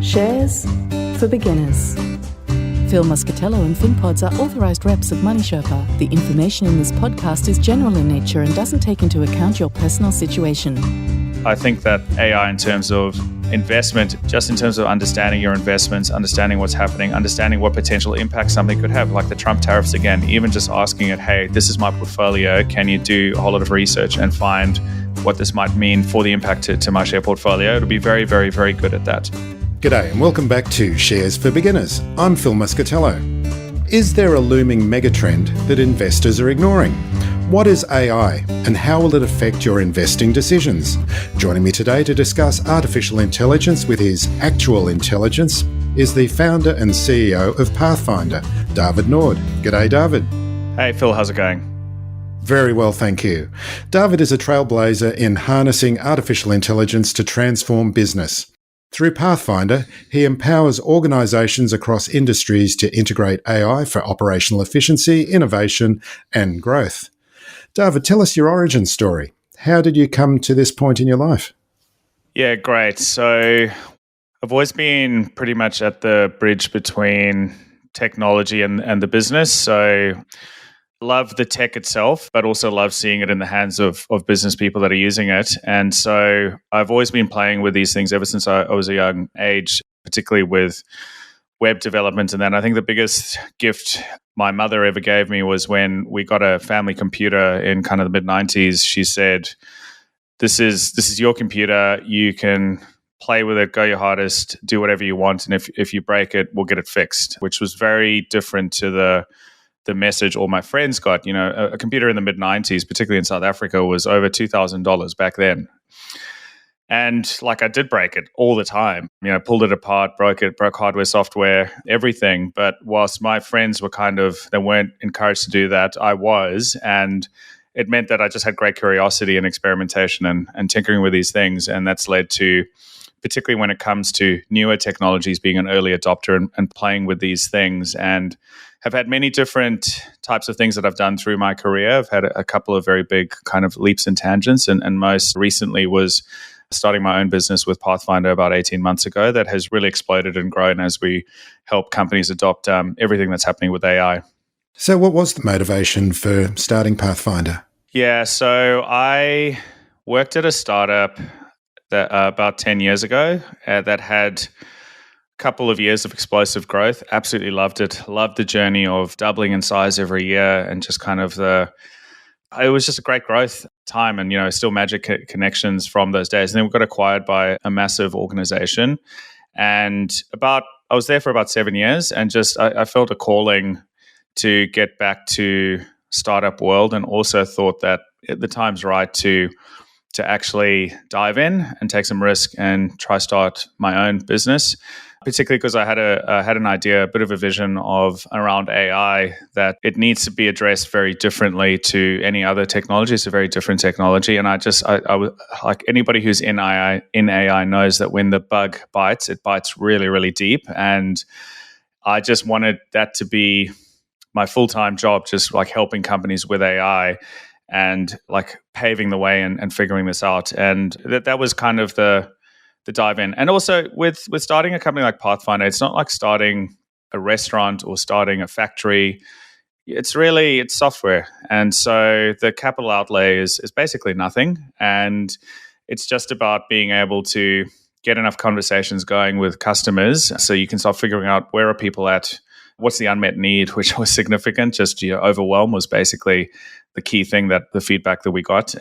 Shares for beginners. Phil Muscatello and Finpods are authorised reps of Money Sherpa. The information in this podcast is general in nature and doesn't take into account your personal situation. I think that AI in terms of investment, just in terms of understanding your investments, understanding what's happening, understanding what potential impact something could have, like the Trump tariffs again, even just asking it, hey, this is my portfolio, can you do a whole lot of research and find what this might mean for the impact to my share portfolio? It'll be very, very, very good at that. G'day and welcome back to Shares for Beginners. I'm Phil Muscatello. Is there a looming megatrend that investors are ignoring? What is AI and how will it affect your investing decisions? Joining me today to discuss artificial intelligence with his actual intelligence is the founder and CEO of Pathfindr, Dawid Naude. G'day, Dawid. Hey, Phil, how's it going? Very well, thank you. Dawid is a trailblazer in harnessing artificial intelligence to transform business. Through Pathfindr, he empowers organisations across industries to integrate AI for operational efficiency, innovation and growth. Dawid, tell us your origin story. How did you come to this point in your life? Yeah, great. So I've always been pretty much at the bridge between technology and the business. So love the tech itself, but also love seeing it in the hands of business people that are using it. And so I've always been playing with these things ever since I was a young age, particularly with web development. And then I think the biggest gift my mother ever gave me was when we got a family computer in kind of the mid-90s. She said, this is your computer. You can play with it, go your hardest, do whatever you want. And if you break it, we'll get it fixed, which was very different to the message all my friends got. You know, a computer in the mid-90s, particularly in South Africa, was over $2,000 back then. And like I did break it all the time, you know, pulled it apart, broke hardware, software, everything. But whilst my friends were they weren't encouraged to do that, I was. And it meant that I just had great curiosity and experimentation and tinkering with these things. And that's led to, particularly when it comes to newer technologies, being an early adopter and playing with these things. And have had many different types of things that I've done through my career. I've had a couple of very big kind of leaps and tangents. And most recently was starting my own business with Pathfindr about 18 months ago that has really exploded and grown as we help companies adopt everything that's happening with AI. So what was the motivation for starting Pathfindr? Yeah, so I worked at a startup that about 10 years ago that had couple of years of explosive growth. Absolutely loved it. Loved the journey of doubling in size every year and just kind of it was just a great growth time and, you know, still magic connections from those days. And then we got acquired by a massive organization. And I was there for about 7 years and just, I felt a calling to get back to startup world and also thought that the time's right to actually dive in and take some risk and try start my own business. Particularly because I had an idea, a bit of a vision around AI that it needs to be addressed very differently to any other technology. It's a very different technology, and I like anybody who's in AI knows that when the bug bites, it bites really, really deep. And I just wanted that to be my full-time job, just like helping companies with AI and like paving the way and figuring this out. And that was kind of the dive in. And also with starting a company like Pathfindr, it's not like starting a restaurant or starting a factory. It's software. And so the capital outlay is basically nothing. And it's just about being able to get enough conversations going with customers so you can start figuring out where are people at, what's the unmet need, which was significant. Just, you know, overwhelm was basically the key thing, that the feedback that we got.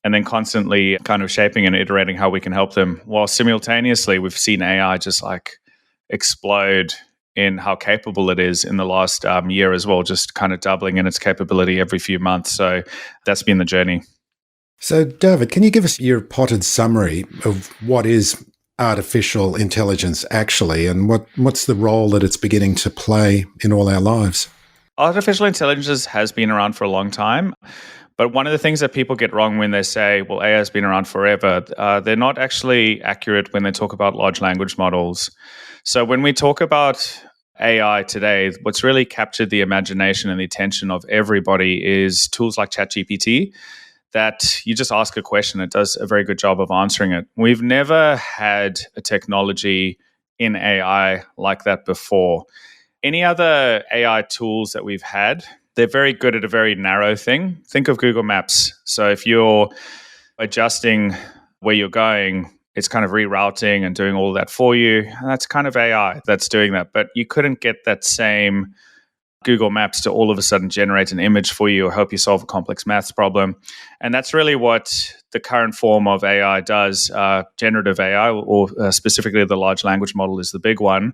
And then constantly kind of shaping and iterating how we can help them. While simultaneously, we've seen AI just like explode in how capable it is in the last year as well, just kind of doubling in its capability every few months. So that's been the journey. So Dawid, can you give us your potted summary of what is artificial intelligence actually, and what's the role that it's beginning to play in all our lives? Artificial intelligence has been around for a long time. But one of the things that people get wrong when they say, well, AI has been around forever, they're not actually accurate when they talk about large language models. So when we talk about AI today, what's really captured the imagination and the attention of everybody is tools like ChatGPT that you just ask a question, it does a very good job of answering it. We've never had a technology in AI like that before. Any other AI tools that we've had, they're very good at a very narrow thing. Think of Google Maps. So if you're adjusting where you're going, it's kind of rerouting and doing all that for you. And that's kind of AI that's doing that. But you couldn't get that same Google Maps to all of a sudden generate an image for you or help you solve a complex maths problem. And that's really what the current form of AI does. Generative AI, or specifically the large language model, is the big one.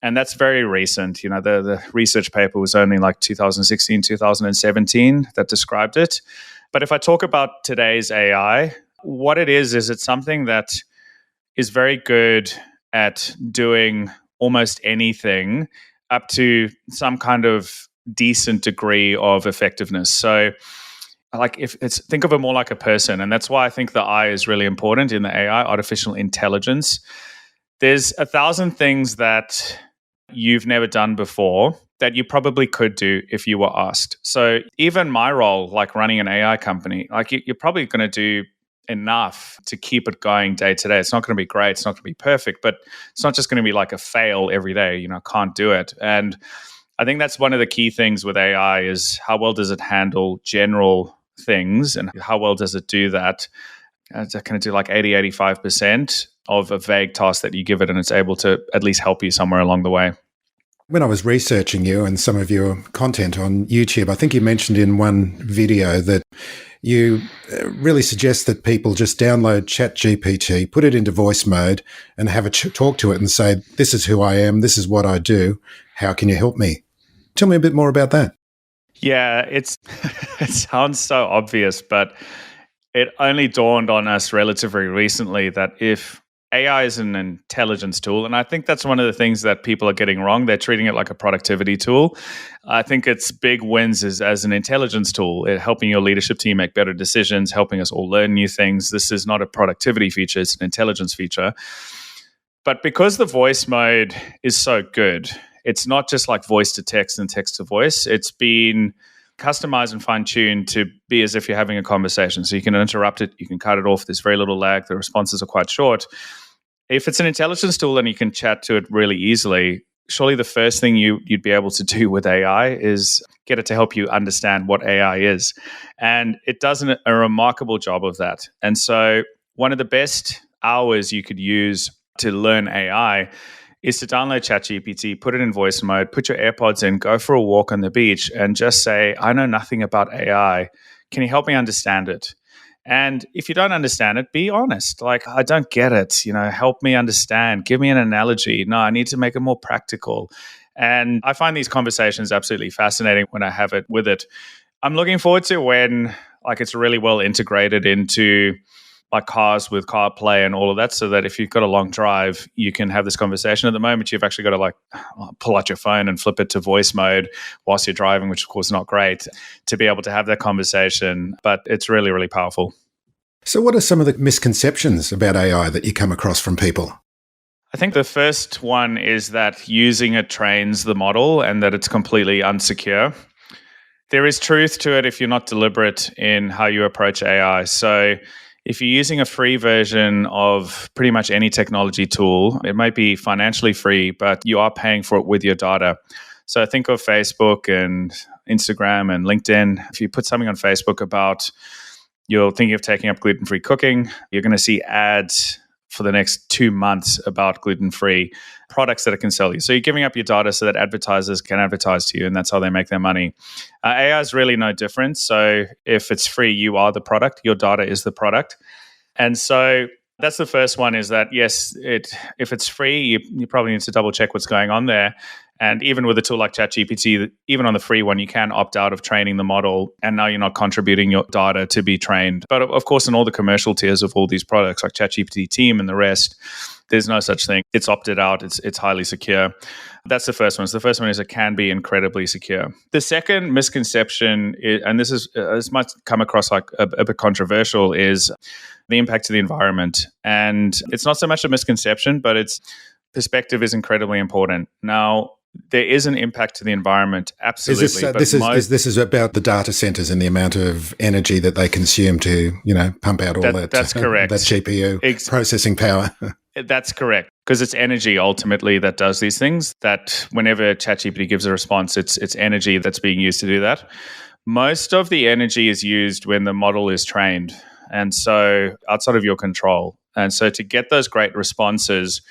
And that's very recent. You know, the research paper was only like 2016, 2017 that described it. But if I talk about today's AI, what it is it's something that is very good at doing almost anything up to some kind of decent degree of effectiveness. So like think of it more like a person. And that's why I think the I is really important in the AI, artificial intelligence. There's 1,000 things that you've never done before that you probably could do if you were asked. So even my role, like running an AI company, like you're probably going to do enough to keep it going day to day. It's not going to be great. It's not going to be perfect, but it's not just going to be like a fail every day. You know, can't do it. And I think that's one of the key things with AI is how well does it handle general things and how well does it do that? It's going to do like 80, 85% of a vague task that you give it, and it's able to at least help you somewhere along the way. When I was researching you and some of your content on YouTube, I think you mentioned in one video that you really suggest that people just download ChatGPT, put it into voice mode and have a talk to it and say, this is who I am, this is what I do, how can you help me? Tell me a bit more about that. Yeah, it sounds so obvious, but it only dawned on us relatively recently that if AI is an intelligence tool, and I think that's one of the things that people are getting wrong. They're treating it like a productivity tool. I think its big wins is as an intelligence tool, helping your leadership team make better decisions, helping us all learn new things. This is not a productivity feature, it's an intelligence feature. But because the voice mode is so good, it's not just like voice to text and text to voice. It's been customized and fine-tuned to be as if you're having a conversation. So you can interrupt it, you can cut it off. There's very little lag. The responses are quite short. If it's an intelligence tool and you can chat to it really easily, surely the first thing you'd be able to do with AI is get it to help you understand what AI is. And it does a remarkable job of that. And so one of the best hours you could use to learn AI is to download ChatGPT, put it in voice mode, put your AirPods in, go for a walk on the beach and just say, I know nothing about AI. Can you help me understand it? And if you don't understand it, be honest. Like, I don't get it. You know, help me understand. Give me an analogy. No, I need to make it more practical. And I find these conversations absolutely fascinating when I have it with it. I'm looking forward to when like it's really well integrated into like cars with CarPlay and all of that, so that if you've got a long drive, you can have this conversation. At the moment, you've actually got to like pull out your phone and flip it to voice mode whilst you're driving, which of course is not great to be able to have that conversation, but it's really, really powerful. So what are some of the misconceptions about AI that you come across from people? I think the first one is that using it trains the model and that it's completely unsecure. There is truth to it if you're not deliberate in how you approach AI. So if you're using a free version of pretty much any technology tool, it might be financially free, but you are paying for it with your data. So think of Facebook and Instagram and LinkedIn. If you put something on Facebook about you're thinking of taking up gluten-free cooking, you're going to see ads for the next 2 months about gluten-free products that it can sell you. So you're giving up your data so that advertisers can advertise to you, and that's how they make their money. AI is really no different. So if it's free, you are the product. Your data is the product. And so that's the first one, is that, yes, if it's free, you probably need to double check what's going on there. And even with a tool like ChatGPT, even on the free one, you can opt out of training the model, and now you're not contributing your data to be trained. But of course, in all the commercial tiers of all these products like ChatGPT Team and the rest, there's no such thing. It's opted out. It's highly secure. That's the first one. So the first one is it can be incredibly secure. The second misconception, and this might come across like a bit controversial, is the impact to the environment. And it's not so much a misconception, but its perspective is incredibly important. Now, there is an impact to the environment, absolutely. This is about the data centers and the amount of energy that they consume to, pump out all that. That's correct. That GPU processing power. That's correct. because it's energy ultimately that does these things, that whenever ChatGPT gives a response, it's energy that's being used to do that. Most of the energy is used when the model is trained, and so outside of your control. And so to get those great responses,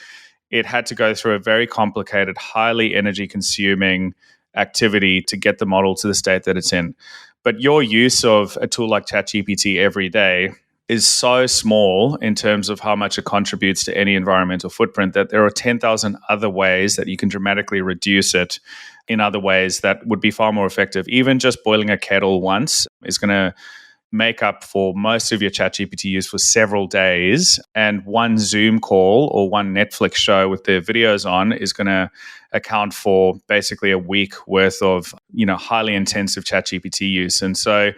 it had to go through a very complicated, highly energy consuming activity to get the model to the state that it's in. But your use of a tool like ChatGPT every day is so small in terms of how much it contributes to any environmental footprint that there are 10,000 other ways that you can dramatically reduce it in other ways that would be far more effective. Even just boiling a kettle once is going to make up for most of your ChatGPT use for several days. And one Zoom call or one Netflix show with their videos on is going to account for basically a week worth of, highly intensive ChatGPT use. And so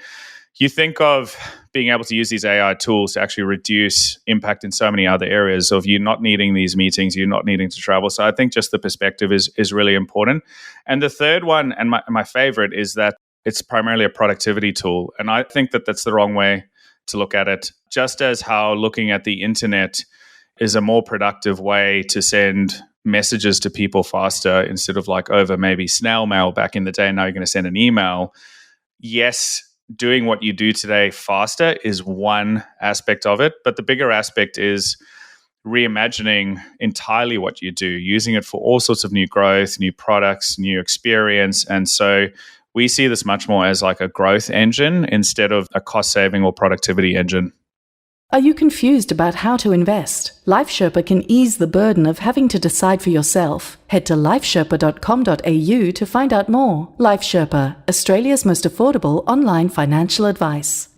you think of being able to use these AI tools to actually reduce impact in so many other areas of you not needing these meetings, you not needing to travel. So I think just the perspective is really important. And the third one, and my favorite, is that it's primarily a productivity tool. And I think that that's the wrong way to look at it. Just as how looking at the internet is a more productive way to send messages to people faster instead of like over maybe snail mail back in the day, now you're going to send an email. Yes, doing what you do today faster is one aspect of it, but the bigger aspect is reimagining entirely what you do, using it for all sorts of new growth, new products, new experience. And so we see this much more as like a growth engine instead of a cost saving or productivity engine. Are you confused about how to invest? Life Sherpa can ease the burden of having to decide for yourself. Head to lifesherpa.com.au to find out more. Life Sherpa, Australia's most affordable online financial advice.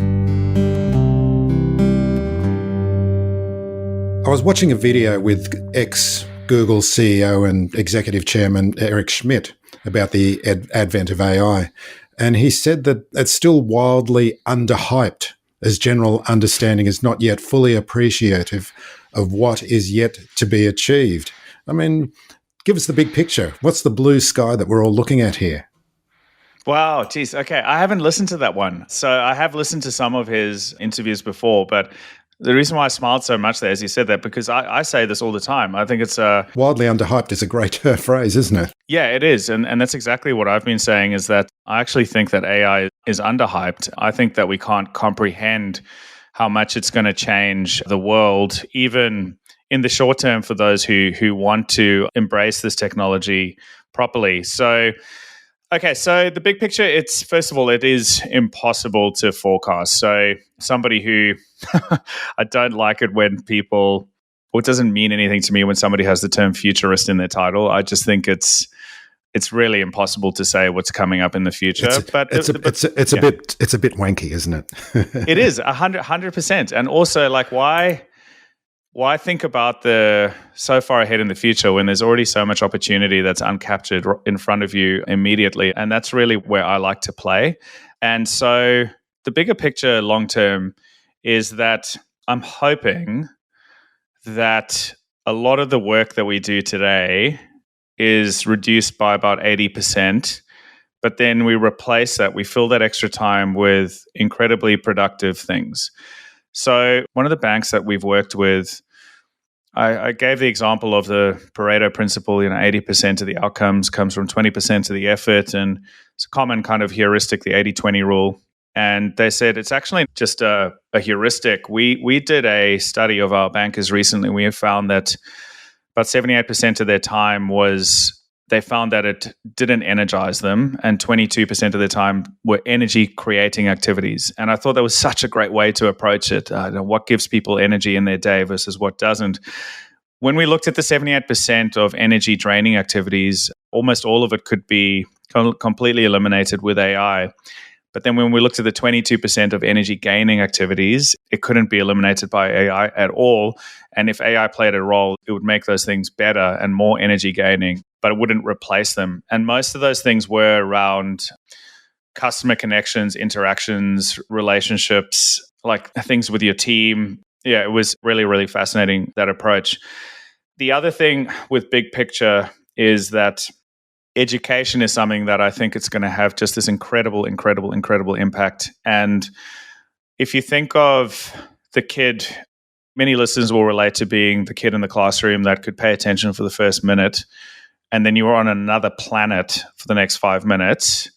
I was watching a video with ex-Google CEO and executive chairman Eric Schmidt about the advent of AI, and he said that it's still wildly underhyped, as general understanding is not yet fully appreciative of what is yet to be achieved. I mean, give us the big picture. What's the blue sky that we're all looking at here? Wow, geez. Okay, I haven't listened to that one. So I have listened to some of his interviews before, but the reason why I smiled so much there as you said that, because I say this all the time. I think it's wildly underhyped is a great phrase, isn't it? Yeah, it is. And that's exactly what I've been saying, is that I actually think that AI is underhyped. I think that we can't comprehend how much it's going to change the world, even in the short term, for those who want to embrace this technology properly. So, okay, so the big picture, it's, first of all, it is impossible to forecast. So somebody who, I don't like it when people, or it doesn't mean anything to me when somebody has the term futurist in their title. I just think it's really impossible to say what's coming up in the future. It's a bit wanky, isn't it? It is 100%. And also, like, why think about the so far ahead in the future when there's already so much opportunity that's uncaptured in front of you immediately? And that's really where I like to play. And so the bigger picture long term is that I'm hoping that a lot of the work that we do today is reduced by about 80%, but then we replace that, we fill that extra time with incredibly productive things. So one of the banks that we've worked with, I gave the example of the Pareto principle, 80% of the outcomes comes from 20% of the effort, and it's a common kind of heuristic, the 80-20 rule. And they said it's actually just a heuristic. We did a study of our bankers recently. We have found that about 78% of their time they found that it didn't energize them, and 22% of the time were energy creating activities. And I thought that was such a great way to approach it. What gives people energy in their day versus what doesn't. When we looked at the 78% of energy draining activities, almost all of it could be completely eliminated with AI. But then when we looked at the 22% of energy gaining activities, it couldn't be eliminated by AI at all. And if AI played a role, it would make those things better and more energy gaining, but it wouldn't replace them. And most of those things were around customer connections, interactions, relationships, like things with your team. Yeah, it was really, really fascinating, that approach. The other thing with big picture is that education is something that I think it's going to have just this incredible impact. And if you think of the kid, many listeners will relate to being the kid in the classroom that could pay attention for the first minute, and then you were on another planet for the next 5 minutes.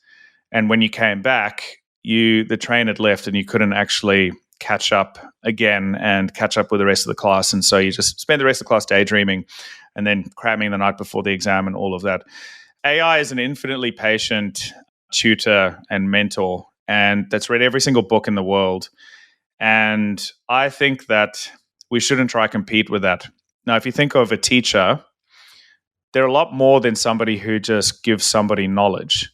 And when you came back, the train had left and you couldn't actually catch up again and catch up with the rest of the class. And so you just spend the rest of the class daydreaming and then cramming the night before the exam and all of that. AI is an infinitely patient tutor and mentor, and that's read every single book in the world. And I think that we shouldn't try to compete with that. Now, if you think of a teacher, they're a lot more than somebody who just gives somebody knowledge.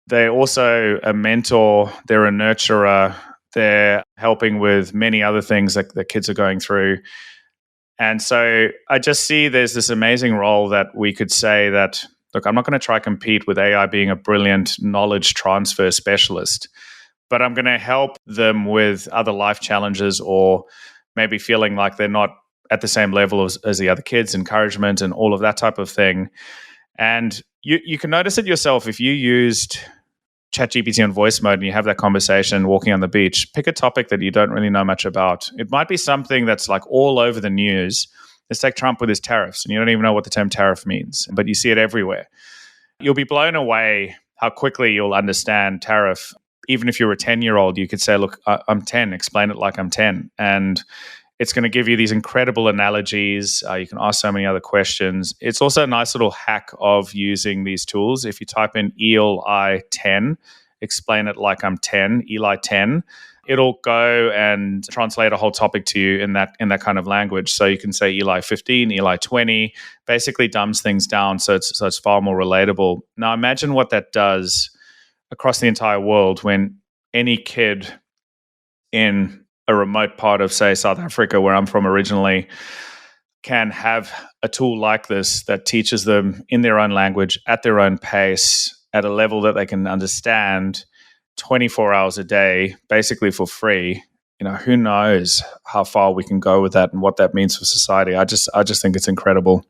They're also a mentor, they're a nurturer, they're helping with many other things that the kids are going through. And so I just see there's this amazing role that we could say that, look, I'm not going to try to compete with AI being a brilliant knowledge transfer specialist, but I'm going to help them with other life challenges or maybe feeling like they're not at the same level as the other kids, encouragement and all of that type of thing. And you can notice it yourself if you used ChatGPT on voice mode and you have that conversation walking on the beach. Pick a topic that you don't really know much about. It might be something that's like all over the news. Let's take Trump with his tariffs, and you don't even know what the term tariff means, but you see it everywhere. You'll be blown away how quickly you'll understand tariff. Even if you're a 10-year-old, you could say, look, I'm 10, explain it like I'm 10. And it's going to give you these incredible analogies. You can ask so many other questions. It's also a nice little hack of using these tools. If you type in ELI 10, explain it like I'm 10, Eli 10, it'll go and translate a whole topic to you in that kind of language. So you can say Eli 15, Eli 20, basically dumbs things down so it's far more relatable. Now imagine what that does across the entire world when any kid in a remote part of, say, South Africa, where I'm from originally, can have a tool like this that teaches them in their own language, at their own pace, at a level that they can understand 24 hours a day, basically for free. Who knows how far we can go with that and what that means for society. I just think it's incredible.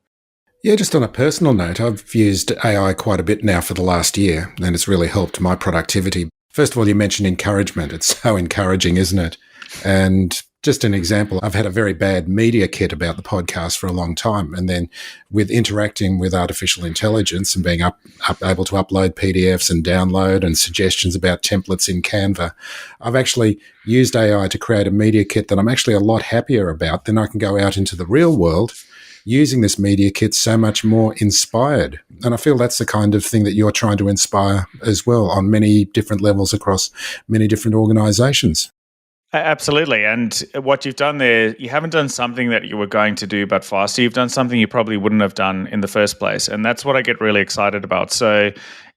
Yeah, just on a personal note, I've used AI quite a bit now for the last year, and it's really helped my productivity. First of all, you mentioned encouragement. It's so encouraging, isn't it? And just an example, I've had a very bad media kit about the podcast for a long time. And then with interacting with artificial intelligence and being able to upload PDFs and download and suggestions about templates in Canva, I've actually used AI to create a media kit that I'm actually a lot happier about. Then I can go out into the real world using this media kit so much more inspired. And I feel that's the kind of thing that you're trying to inspire as well on many different levels across many different organizations. Absolutely. And what you've done there, you haven't done something that you were going to do but faster. You've done something you probably wouldn't have done in the first place. And that's what I get really excited about. So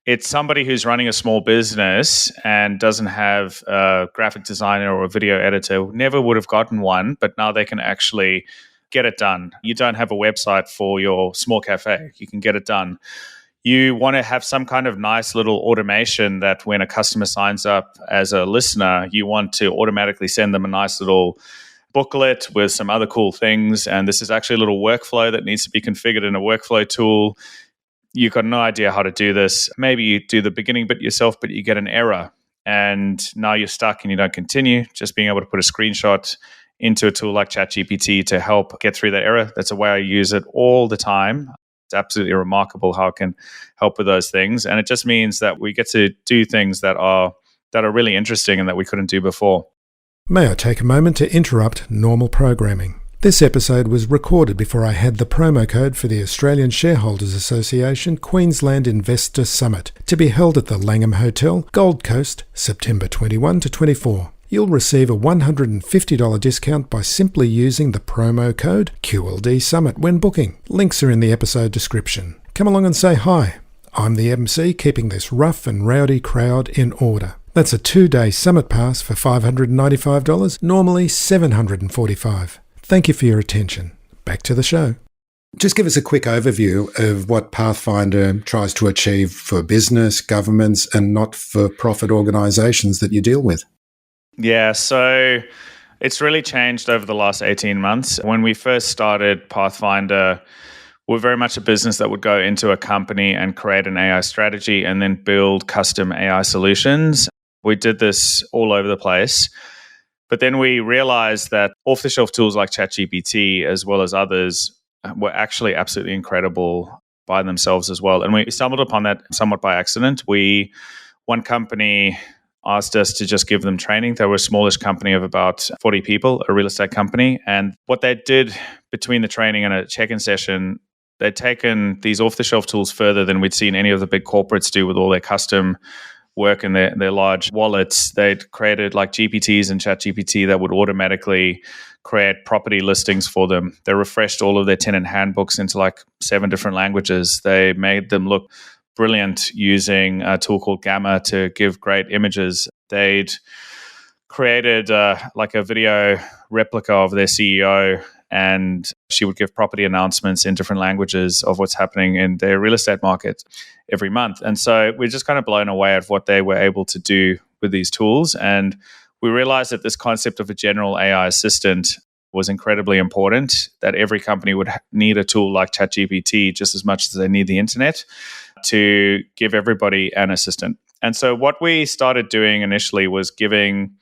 it's somebody who's running a small business and doesn't have a graphic designer or a video editor, never would have gotten one, but now they can actually get it done. You don't have a website for your small cafe. You can get it done. You want to have some kind of nice little automation that when a customer signs up as a listener, you want to automatically send them a nice little booklet with some other cool things. And this is actually a little workflow that needs to be configured in a workflow tool. You've got no idea how to do this. Maybe you do the beginning bit yourself, but you get an error. And now you're stuck and you don't continue. Just being able to put a screenshot into a tool like ChatGPT to help get through that error. That's a way I use it all the time. It's absolutely remarkable how it can help with those things. And it just means that we get to do things that are really interesting and that we couldn't do before. May I take a moment to interrupt normal programming? This episode was recorded before I had the promo code for the Australian Shareholders Association Queensland Investor Summit to be held at the Langham Hotel, Gold Coast, September 21 to 24. You'll receive a $150 discount by simply using the promo code QLD Summit when booking. Links are in the episode description. Come along and say hi. I'm the MC keeping this rough and rowdy crowd in order. That's a 2-day summit pass for $595, normally $745. Thank you for your attention. Back to the show. Just give us a quick overview of what Pathfindr tries to achieve for business, governments, and not-for-profit organisations that you deal with. Yeah, so it's really changed over the last 18 months. When we first started Pathfindr, we're very much a business that would go into a company and create an AI strategy and then build custom AI solutions. We did this all over the place. But then we realized that off-the-shelf tools like ChatGPT, as well as others, were actually absolutely incredible by themselves as well. And we stumbled upon that somewhat by accident. One company asked us to just give them training. They were a smallish company of about 40 people, a real estate company. And what they did between the training and a check-in session, they'd taken these off-the-shelf tools further than we'd seen any of the big corporates do with all their custom work in their large wallets. They'd created like GPTs and ChatGPT that would automatically create property listings for them. They refreshed all of their tenant handbooks into like 7 different languages. They made them look brilliant using a tool called Gamma to give great images. They'd created like a video replica of their CEO, and she would give property announcements in different languages of what's happening in their real estate market every month. And so we're just kind of blown away at what they were able to do with these tools. And we realized that this concept of a general AI assistant was incredibly important, that every company would need a tool like ChatGPT just as much as they need the internet to give everybody an assistant. And so what we started doing initially was giving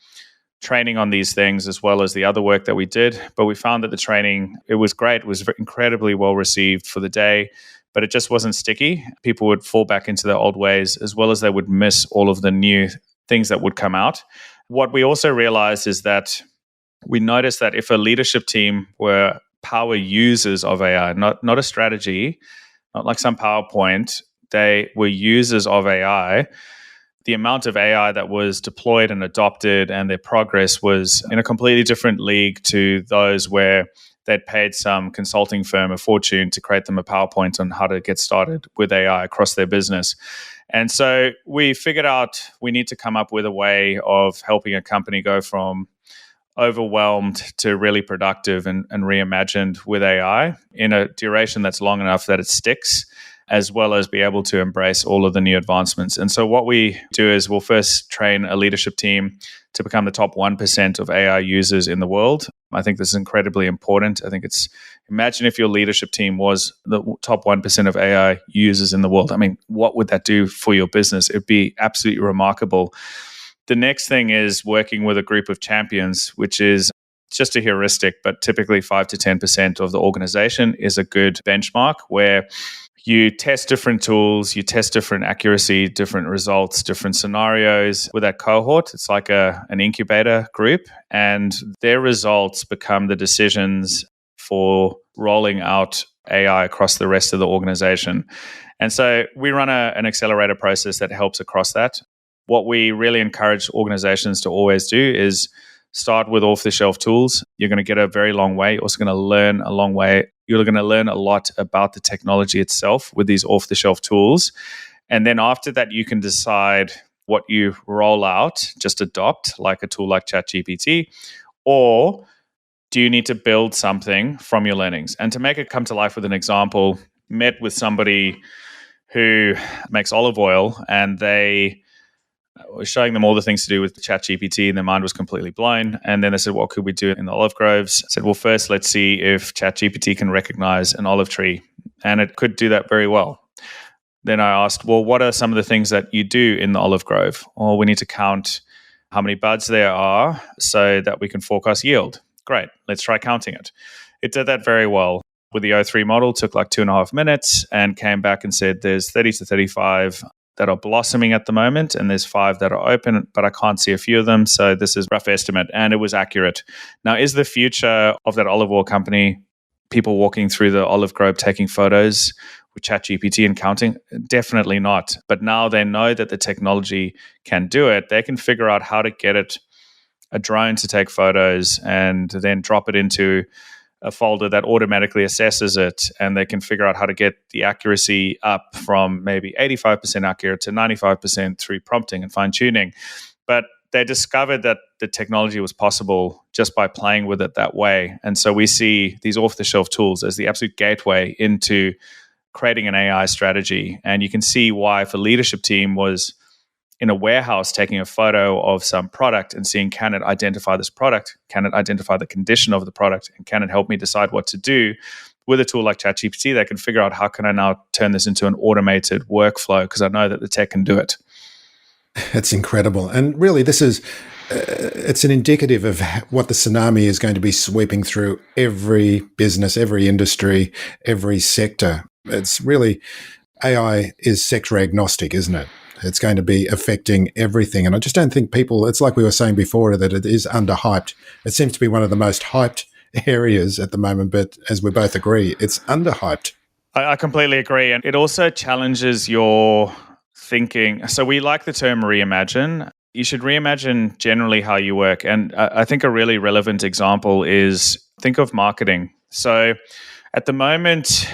training on these things as well as the other work that we did. But we found that the training, it was great. It was incredibly well received for the day, but it just wasn't sticky. People would fall back into their old ways, as well as they would miss all of the new things that would come out. What we also realized is that we noticed that if a leadership team were power users of AI, not a strategy, not like some PowerPoint, they were users of AI, the amount of AI that was deployed and adopted and their progress was in a completely different league to those where they'd paid some consulting firm a fortune to create them a PowerPoint on how to get started with AI across their business. And so we figured out we need to come up with a way of helping a company go from overwhelmed to really productive and reimagined with AI in a duration that's long enough that it sticks, as well as be able to embrace all of the new advancements. And so what we do is we'll first train a leadership team to become the top 1% of AI users in the world. I think this is incredibly important. I think imagine if your leadership team was the top 1% of AI users in the world. I mean, what would that do for your business? It'd be absolutely remarkable. The next thing is working with a group of champions, which is just a heuristic, but typically 5 to 10% of the organization is a good benchmark where you test different tools, you test different accuracy, different results, different scenarios with that cohort. It's like an incubator group, and their results become the decisions for rolling out AI across the rest of the organization. And so we run an accelerator process that helps across that. What we really encourage organizations to always do is start with off-the-shelf tools. You're going to get a very long way. You're also going to learn a long way. You're going to learn a lot about the technology itself with these off-the-shelf tools. And then after that, you can decide what you roll out, just adopt, like a tool like ChatGPT, or do you need to build something from your learnings? And to make it come to life with an example, met with somebody who makes olive oil, and they was showing them all the things to do with ChatGPT, and their mind was completely blown. And then they said, what could we do in the olive groves? I said, well, first, let's see if ChatGPT can recognize an olive tree. And it could do that very well. Then I asked, well, what are some of the things that you do in the olive grove? Well, we need to count how many buds there are so that we can forecast yield. Great, let's try counting it. It did that very well. With the O3 model, took like 2.5 minutes and came back and said there's 30 to 35 that are blossoming at the moment, and there's 5 that are open, but I can't see a few of them. So this is rough estimate, and it was accurate. Now, is the future of that olive oil company people walking through the olive grove taking photos with ChatGPT and counting? Definitely not. But now they know that the technology can do it. They can figure out how to get a drone to take photos and then drop it into a folder that automatically assesses it, and they can figure out how to get the accuracy up from maybe 85% accurate to 95% through prompting and fine-tuning. But they discovered that the technology was possible just by playing with it that way. And so we see these off-the-shelf tools as the absolute gateway into creating an AI strategy. And you can see why if a leadership team was in a warehouse taking a photo of some product and seeing, can it identify this product? Can it identify the condition of the product? And can it help me decide what to do? With a tool like ChatGPT, they can figure out how can I now turn this into an automated workflow because I know that the tech can do it. It's incredible. And really, this is it's an indicative of what the tsunami is going to be sweeping through every business, every industry, every sector. It's really, AI is sector agnostic, isn't it? It's going to be affecting everything. And I just don't think people, it's like we were saying before, that it is underhyped. It seems to be one of the most hyped areas at the moment, but as we both agree, it's underhyped. I completely agree. And it also challenges your thinking. So we like the term reimagine. You should reimagine generally how you work. And I think a really relevant example is think of marketing. So at the moment,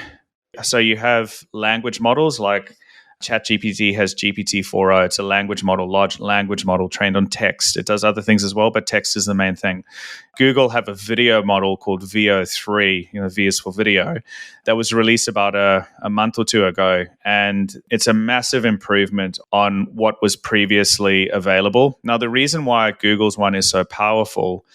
so you have language models like ChatGPT has GPT-4o. It's a language model, large language model trained on text. It does other things as well, but text is the main thing. Google have a video model called VO3, V is for video, that was released about a month or two ago. And it's a massive improvement on what was previously available. Now, the reason why Google's one is so powerful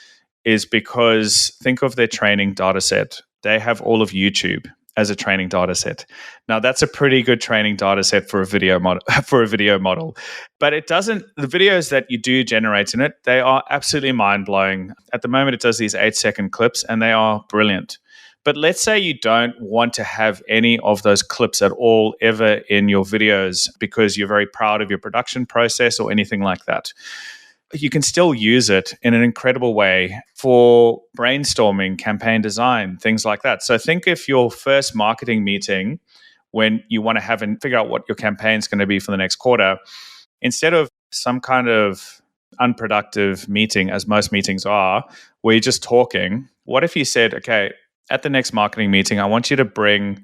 is because think of their training data set. They have all of YouTube as a training data set. Now, that's a pretty good training data set for a video model. But it doesn't, the videos that you do generate in it, they are absolutely mind-blowing. At the moment, it does these 8-second clips, and they are brilliant. But let's say you don't want to have any of those clips at all ever in your videos because you're very proud of your production process or anything like that. You can still use it in an incredible way for brainstorming, campaign design, things like that. So think if your first marketing meeting, when you want to have and figure out what your campaign is going to be for the next quarter, instead of some kind of unproductive meeting, as most meetings are, where you're just talking, what if you said, okay, at the next marketing meeting, I want you to bring,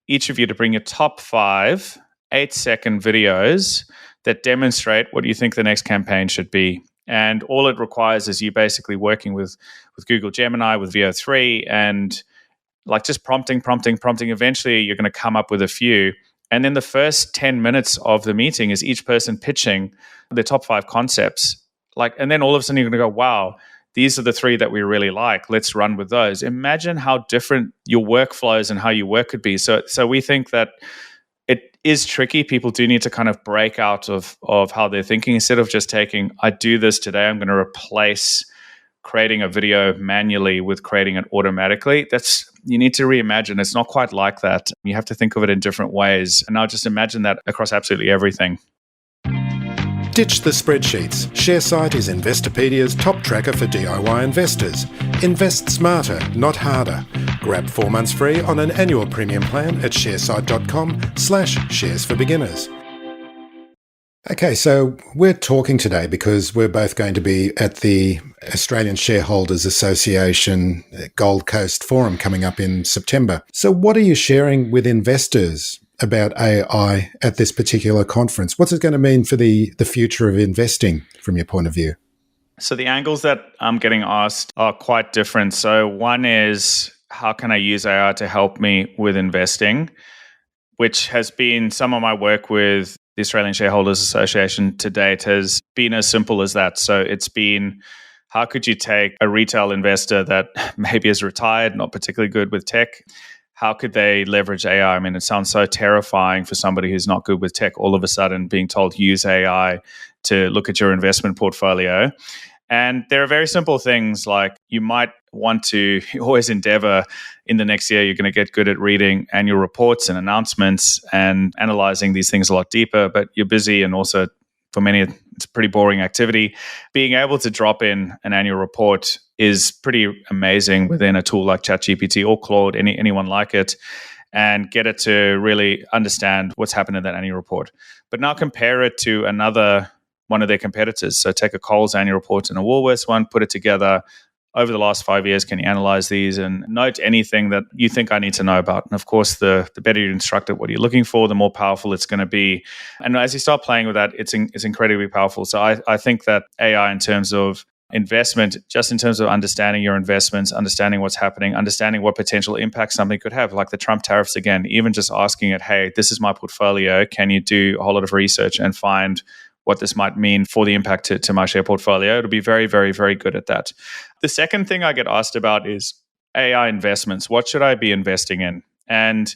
each of you to bring your top 5 8-second videos that demonstrate what you think the next campaign should be. And all it requires is you basically working with Google Gemini, with VO3, and like just prompting. Eventually, you're going to come up with a few. And then the first 10 minutes of the meeting is each person pitching their top 5 concepts. And then all of a sudden, you're going to go, wow, these are the 3 that we really like. Let's run with those. Imagine how different your workflows and how you work could be. So we think that it is tricky. People do need to kind of break out of how they're thinking. Instead of just taking, I do this today, I'm going to replace creating a video manually with creating it automatically. You need to reimagine. It's not quite like that. You have to think of it in different ways. And now just imagine that across absolutely everything. Ditch the spreadsheets. ShareSite is Investopedia's top tracker for DIY investors. Invest smarter, not harder. Grab 4 months free on an annual premium plan at sharesight.com/shares for beginners. Okay, so we're talking today because we're both going to be at the Australian Shareholders Association Gold Coast Forum coming up in September. So what are you sharing with investors about AI at this particular conference? What's it going to mean for the future of investing from your point of view? So the angles that I'm getting asked are quite different. So one is, how can I use AI to help me with investing, which has been some of my work with the Australian Shareholders Association to date has been as simple as that. So it's been, how could you take a retail investor that maybe is retired, not particularly good with tech, how could they leverage AI? I mean, it sounds so terrifying for somebody who's not good with tech, all of a sudden being told use AI to look at your investment portfolio. And there are very simple things like you might want to always endeavor in the next year, you're going to get good at reading annual reports and announcements and analyzing these things a lot deeper, but you're busy and also for many, it's a pretty boring activity. Being able to drop in an annual report is pretty amazing within a tool like ChatGPT or Claude, anyone like it, and get it to really understand what's happened in that annual report. But now compare it to one of their competitors. So take a Coles annual report and a Woolworths one, put it together. Over the last 5 years, can you analyze these and note anything that you think I need to know about? And of course, the better you instruct it what you're looking for, the more powerful it's going to be. And as you start playing with that, it's incredibly powerful. So I think that AI in terms of investment, just in terms of understanding your investments, understanding what's happening, understanding what potential impact something could have, like the Trump tariffs again, even just asking it, hey, this is my portfolio. Can you do a whole lot of research and find what this might mean for the impact to my share portfolio? It'll be very, very, very good at that. The second thing I get asked about is AI investments. What should I be investing in? And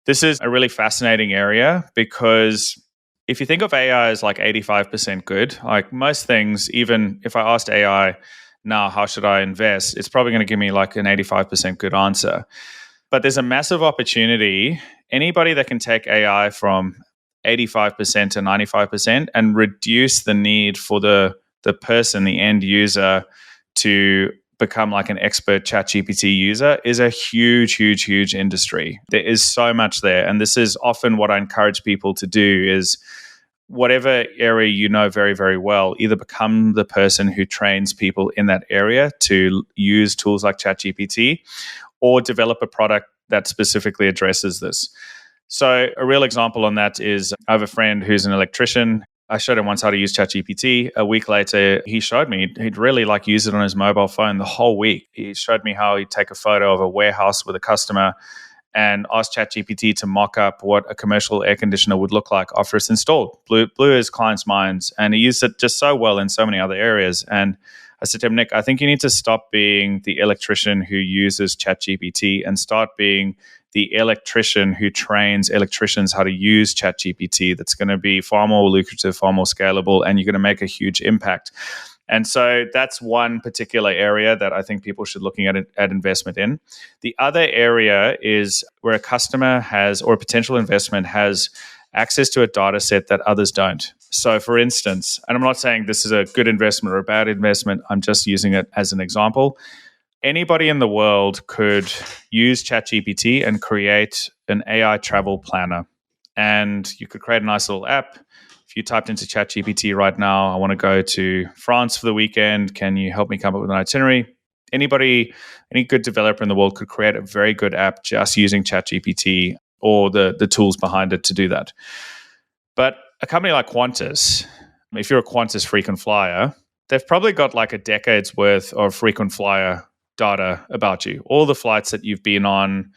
this is a really fascinating area because if you think of AI as like 85% good, like most things, even if I asked AI now, how should I invest? It's probably going to give me like an 85% good answer. But there's a massive opportunity. Anybody that can take AI from 85% to 95% and reduce the need for the person, the end user, to become like an expert ChatGPT user is a huge, huge, huge industry. There is so much there. And this is often what I encourage people to do is whatever area you know very, very well, either become the person who trains people in that area to use tools like ChatGPT or develop a product that specifically addresses this. So a real example on that is I have a friend who's an electrician. I showed him once how to use ChatGPT. A week later, he showed me he'd really like use it on his mobile phone the whole week. He showed me how he'd take a photo of a warehouse with a customer and ask ChatGPT to mock up what a commercial air conditioner would look like after it's installed. Blew his clients' minds, and he used it just so well in so many other areas. And I said to him, Nick, I think you need to stop being the electrician who uses ChatGPT and start being the electrician who trains electricians how to use ChatGPT. That's going to be far more lucrative, far more scalable, and you're going to make a huge impact. And so that's one particular area that I think people should looking at investment in. The other area is where a customer has, or a potential investment has, access to a data set that others don't. So for instance, and I'm not saying this is a good investment or a bad investment, I'm just using it as an example. Anybody in the world could use ChatGPT and create an AI travel planner. And you could create a nice little app. If you typed into ChatGPT right now, I want to go to France for the weekend. Can you help me come up with an itinerary? Anybody, any good developer in the world could create a very good app just using ChatGPT or the tools behind it to do that. But a company like Qantas, if you're a Qantas frequent flyer, they've probably got like a decade's worth of frequent flyer data about you, all the flights that you've been on,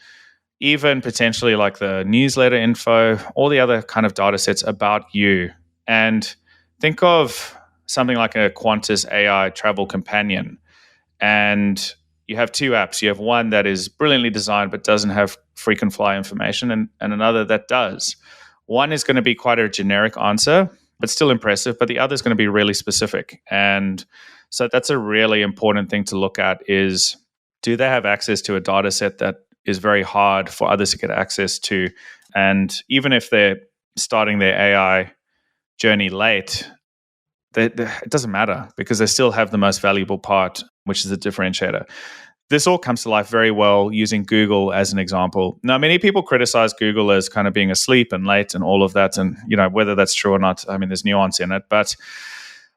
even potentially like the newsletter info, all the other kind of data sets about you. And think of something like a Qantas AI travel companion. And you have two apps. You have one that is brilliantly designed but doesn't have frequent flyer information, and another that does. One is going to be quite a generic answer, but still impressive, but the other is going to be really specific. And so that's a really important thing to look at is, do they have access to a data set that is very hard for others to get access to? And even if they're starting their AI journey late, it doesn't matter because they still have the most valuable part, which is the differentiator. This all comes to life very well using Google as an example. Now, many people criticize Google as kind of being asleep and late and all of that. And, you know, whether that's true or not, I mean, there's nuance in it. But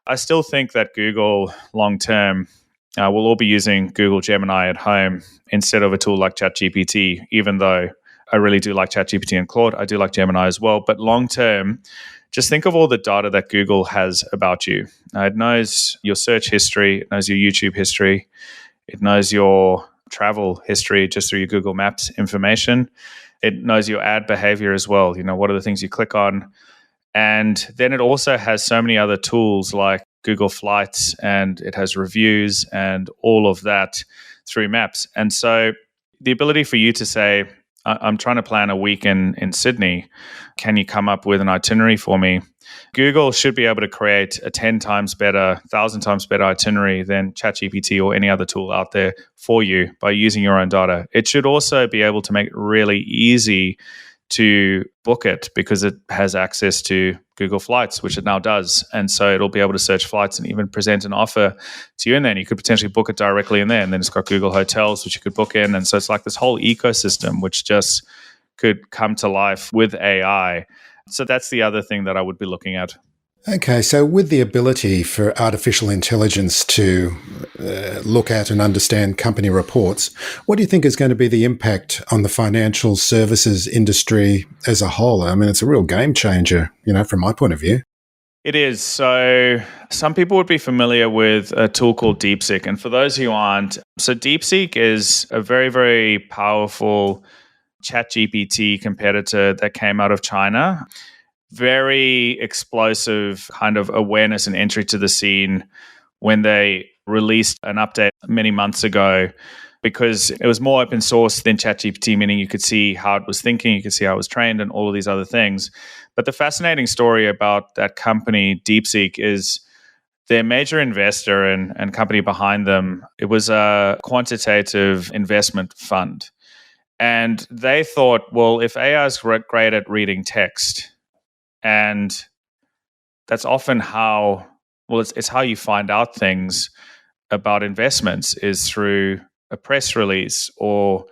I still think that Google long-term will all be using Google Gemini at home instead of a tool like ChatGPT, even though I really do like ChatGPT and Claude. I do like Gemini as well. But long-term, just think of all the data that Google has about you. It knows your search history. It knows your YouTube history. It knows your travel history just through your Google Maps information. It knows your ad behavior as well. You know, what are the things you click on? And then it also has so many other tools like Google Flights, and it has reviews and all of that through Maps. And so the ability for you to say, I'm trying to plan a week in Sydney. Can you come up with an itinerary for me? Google should be able to create a 10 times better, 1,000 times better itinerary than ChatGPT or any other tool out there for you by using your own data. It should also be able to make it really easy to book it because it has access to Google Flights, which it now does. And so it'll be able to search flights and even present an offer to you in there. And you could potentially book it directly in there. And then it's got Google Hotels, which you could book in. And so it's like this whole ecosystem, which just could come to life with AI. So that's the other thing that I would be looking at. Okay, so with the ability for artificial intelligence to look at and understand company reports, what do you think is going to be the impact on the financial services industry as a whole? I mean, it's a real game changer, you know, from my point of view. It is. So some people would be familiar with a tool called DeepSeek. And for those who aren't, so DeepSeek is a very, very powerful ChatGPT competitor that came out of China. Very explosive kind of awareness and entry to the scene when they released an update many months ago because it was more open source than ChatGPT, meaning you could see how it was thinking, you could see how it was trained, and all of these other things. But the fascinating story about that company, DeepSeek, is their major investor and company behind them, it was a quantitative investment fund. And they thought, well, if AI is great at reading text, and that's often how, well, it's how you find out things about investments is through a press release or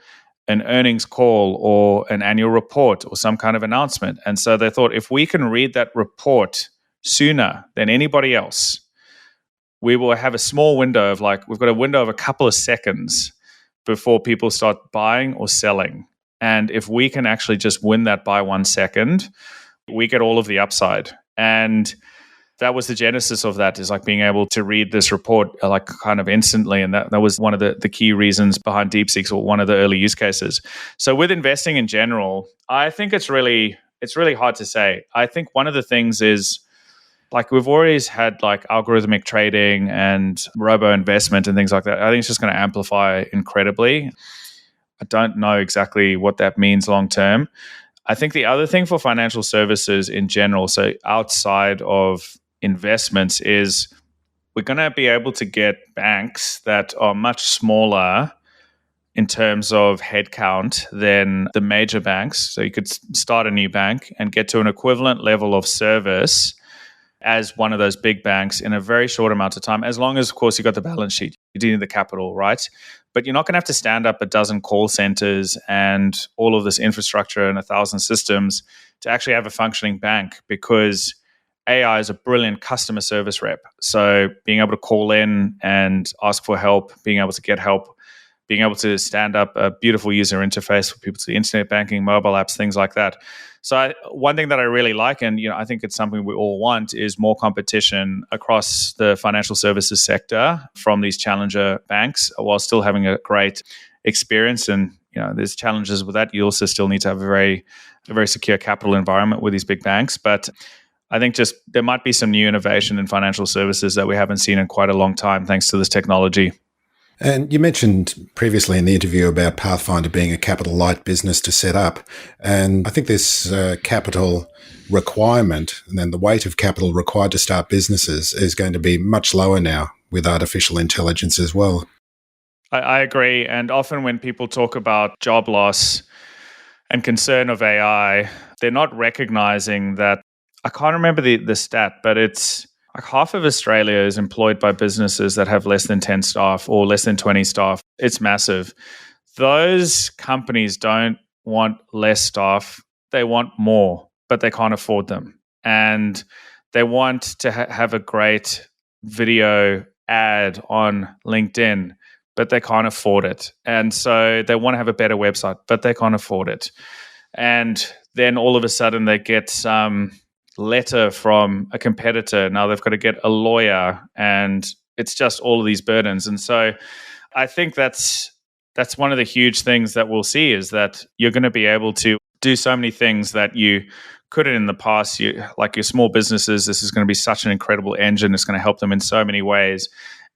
an earnings call or an annual report or some kind of announcement. And so they thought, if we can read that report sooner than anybody else, we will have a small window of we've got a window of a couple of seconds before people start buying or selling. And if we can actually just win that by 1 second, we get all of the upside. And that was the genesis of that, is being able to read this report kind of instantly. And that was one of the key reasons behind DeepSeek, or one of the early use cases. So with investing in general, I think it's really hard to say. I think one of the things is, we've always had algorithmic trading and robo investment and things like that. I think it's just going to amplify incredibly. I don't know exactly what that means long term. I think the other thing for financial services in general, so outside of investments, is we're going to be able to get banks that are much smaller in terms of headcount than the major banks. So you could start a new bank and get to an equivalent level of service as one of those big banks in a very short amount of time, as long as, of course, you got the balance sheet. You do need the capital, right? But you're not going to have to stand up a dozen call centers and all of this infrastructure and 1,000 systems to actually have a functioning bank, because AI is a brilliant customer service rep. So being able to call in and ask for help, being able to get help, being able to stand up a beautiful user interface for people to internet banking, mobile apps, things like that. So one thing that I really like, and I think it's something we all want, is more competition across the financial services sector from these challenger banks, while still having a great experience. And there's challenges with that. You also still need to have a very secure capital environment with these big banks. But I think just there might be some new innovation in financial services that we haven't seen in quite a long time, thanks to this technology. And you mentioned previously in the interview about Pathfindr being a capital light business to set up. And I think this capital requirement, and then the weight of capital required to start businesses, is going to be much lower now with artificial intelligence as well. I agree. And often when people talk about job loss and concern of AI, they're not recognizing that, I can't remember the stat, but it's half of Australia is employed by businesses that have less than 10 staff or less than 20 staff. It's massive. Those companies don't want less staff. They want more, but they can't afford them. And they want to have a great video ad on LinkedIn, but they can't afford it. And so they want to have a better website, but they can't afford it. And then all of a sudden they get some letter from a competitor. Now they've got to get a lawyer, and it's just all of these burdens. And so I think that's one of the huge things that we'll see, is that you're going to be able to do so many things that you couldn't in the past. Like your small businesses, this is going to be such an incredible engine. It's going to help them in so many ways.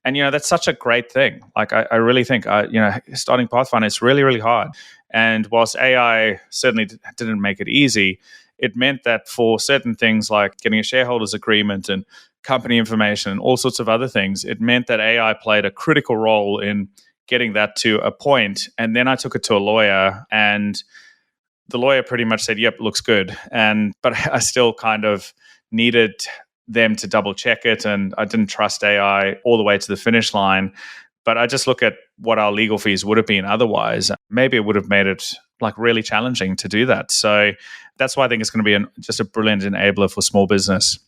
And, that's such a great thing. I really think, starting Pathfindr, it's really, really hard. And whilst AI certainly didn't make it easy, it meant that for certain things like getting a shareholders agreement and company information and all sorts of other things, it meant that AI played a critical role in getting that to a point. And then I took it to a lawyer, and the lawyer pretty much said, yep, looks good. But I still kind of needed them to double check it, and I didn't trust AI all the way to the finish line. But I just look at what our legal fees would have been otherwise. Maybe it would have made it really challenging to do that. So that's why I think it's going to be just a brilliant enabler for small business.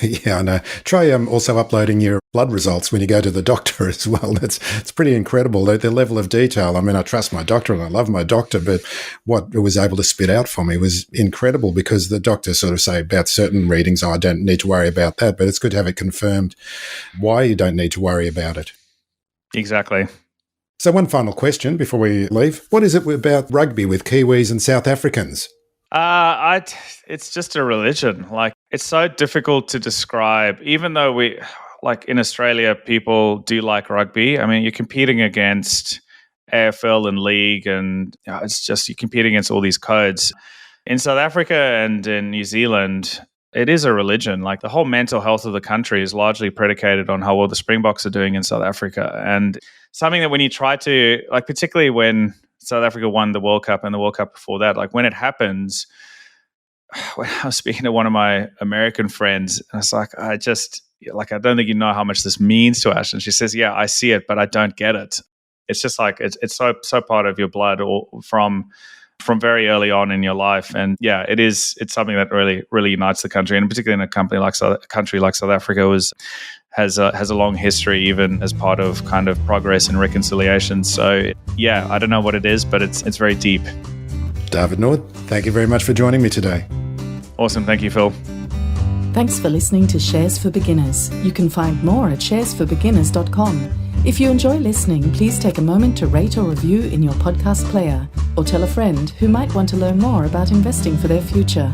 Yeah, I know. Try also uploading your blood results when you go to the doctor as well. It's pretty incredible, the level of detail. I mean, I trust my doctor and I love my doctor, but what it was able to spit out for me was incredible, because the doctors sort of say about certain readings, I don't need to worry about that, but it's good to have it confirmed why you don't need to worry about it. Exactly. So one final question before we leave. What is it about rugby with Kiwis and South Africans? It's just a religion. It's so difficult to describe, even though we, in Australia, people do like rugby. I mean, you're competing against AFL and league, and it's just, you compete against all these codes. In South Africa and in New Zealand, it is a religion. Like, the whole mental health of the country is largely predicated on how well the Springboks are doing in South Africa. And something that when you try to, like, particularly when South Africa won the World Cup and the World Cup before that, like, when it happens, when I was speaking to one of my American friends, and I was like, I don't think you know how much this means to us. And she says, yeah, I see it, but I don't get it. It's just like, it's so part of your blood, or from very early on in your life. And yeah, it's something that really unites the country, and particularly in a country like South Africa has a long history, even as part of kind of progress and reconciliation. So yeah, I don't know what it is, but it's very deep. Dawid Naude, thank you very much for joining me today. Awesome. Thank you, Phil. Thanks for listening to Shares for Beginners. You can find more at sharesforbeginners.com. If you enjoy listening, please take a moment to rate or review in your podcast player, or tell a friend who might want to learn more about investing for their future.